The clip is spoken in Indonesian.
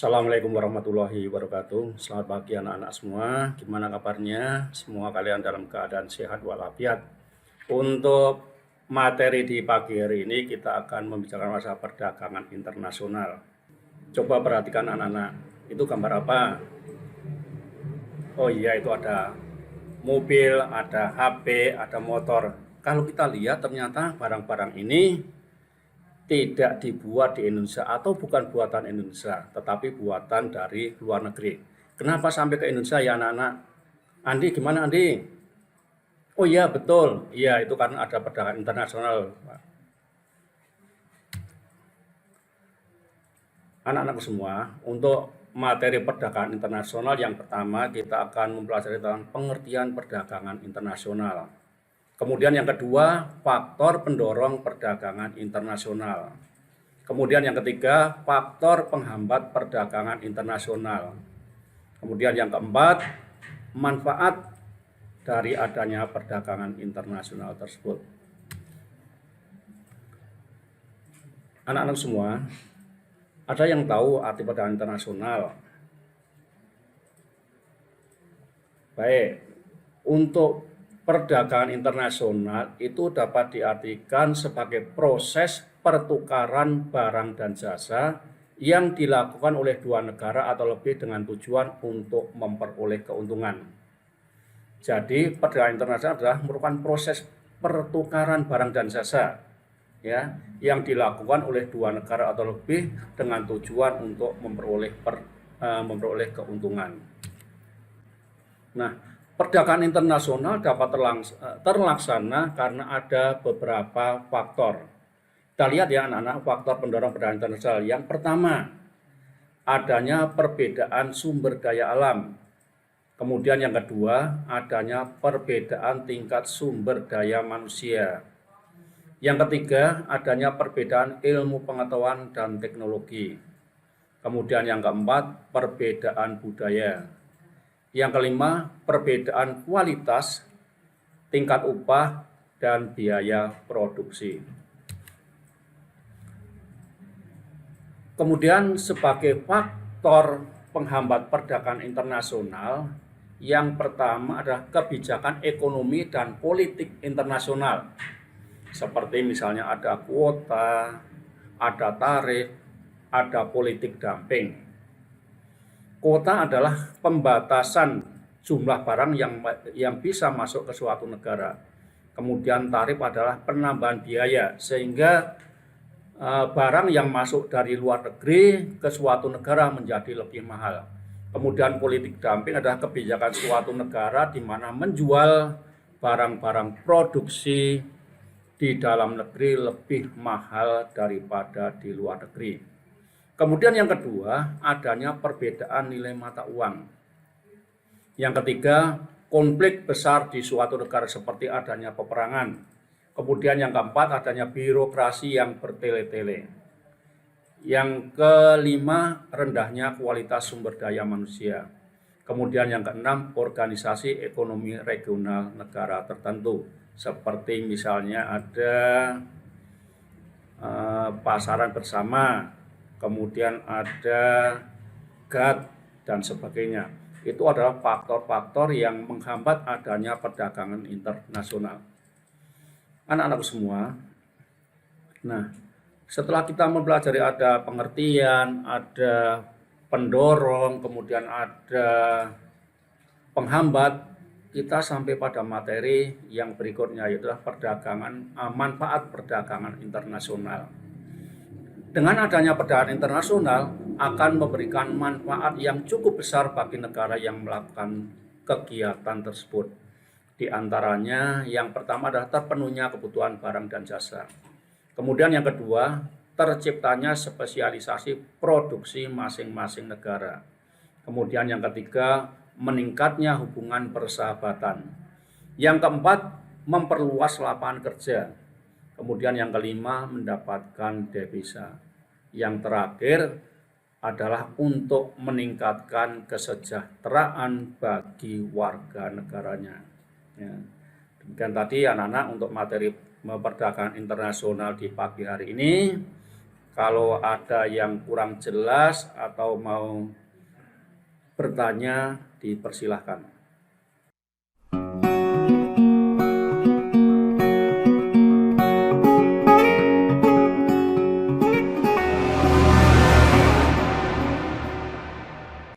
Assalamualaikum warahmatullahi wabarakatuh. Selamat pagi anak-anak semua. Gimana kabarnya? Semua kalian dalam keadaan sehat walafiat. Untuk materi di pagi hari ini kita akan membicarakan masalah perdagangan internasional. Coba perhatikan anak-anak. Itu gambar apa? Oh iya, itu ada mobil, ada HP, ada motor. Kalau kita lihat ternyata barang-barang ini tidak dibuat di Indonesia atau bukan buatan Indonesia, tetapi buatan dari luar negeri. Kenapa sampai ke Indonesia ya anak-anak? Andi gimana Andi? Oh iya betul, iya itu karena ada perdagangan internasional. Anak-anak semua, untuk materi perdagangan internasional yang pertama kita akan mempelajari tentang pengertian perdagangan internasional. Kemudian yang kedua, faktor pendorong perdagangan internasional. Kemudian yang ketiga, faktor penghambat perdagangan internasional. Kemudian yang keempat, manfaat dari adanya perdagangan internasional tersebut. Anak-anak semua, ada yang tahu arti perdagangan internasional? Baik, untuk perdagangan internasional itu dapat diartikan sebagai proses pertukaran barang dan jasa yang dilakukan oleh dua negara atau lebih dengan tujuan untuk memperoleh keuntungan. Jadi perdagangan internasional adalah merupakan proses pertukaran barang dan jasa ya yang dilakukan oleh dua negara atau lebih dengan tujuan untuk memperoleh keuntungan. Nah, perdagangan internasional dapat terlaksana karena ada beberapa faktor. Kita lihat ya anak-anak, faktor pendorong perdagangan internasional. Yang pertama, adanya perbedaan sumber daya alam. Kemudian yang kedua, adanya perbedaan tingkat sumber daya manusia. Yang ketiga, adanya perbedaan ilmu pengetahuan dan teknologi. Kemudian yang keempat, perbedaan budaya. Yang kelima, perbedaan kualitas, tingkat upah, dan biaya produksi. Kemudian sebagai faktor penghambat perdagangan internasional, yang pertama adalah kebijakan ekonomi dan politik internasional. Seperti misalnya ada kuota, ada tarif, ada politik dumping. Kuota adalah pembatasan jumlah barang yang bisa masuk ke suatu negara. Kemudian tarif adalah penambahan biaya sehingga barang yang masuk dari luar negeri ke suatu negara menjadi lebih mahal. Kemudian politik dumping adalah kebijakan suatu negara di mana menjual barang-barang produksi di dalam negeri lebih mahal daripada di luar negeri. Kemudian yang kedua, adanya perbedaan nilai mata uang. Yang ketiga, konflik besar di suatu negara seperti adanya peperangan. Kemudian yang keempat, adanya birokrasi yang bertele-tele. Yang kelima, rendahnya kualitas sumber daya manusia. Kemudian yang keenam, organisasi ekonomi regional negara tertentu. Seperti misalnya ada pasaran bersama, kemudian ada GATT dan sebagainya. Itu adalah faktor-faktor yang menghambat adanya perdagangan internasional. Anak-anak semua, nah setelah kita mempelajari ada pengertian, ada pendorong, kemudian ada penghambat, kita sampai pada materi yang berikutnya yaitu manfaat perdagangan internasional. Dengan adanya perdagangan internasional akan memberikan manfaat yang cukup besar bagi negara yang melakukan kegiatan tersebut. Di antaranya yang pertama adalah terpenuhnya kebutuhan barang dan jasa. Kemudian yang kedua, terciptanya spesialisasi produksi masing-masing negara. Kemudian yang ketiga, meningkatnya hubungan persahabatan. Yang keempat, memperluas lapangan kerja. Kemudian yang kelima, mendapatkan devisa. Yang terakhir adalah untuk meningkatkan kesejahteraan bagi warga negaranya. Ya. Demikian tadi anak-anak untuk materi perdagangan internasional di pagi hari ini. Kalau ada yang kurang jelas atau mau bertanya, dipersilahkan.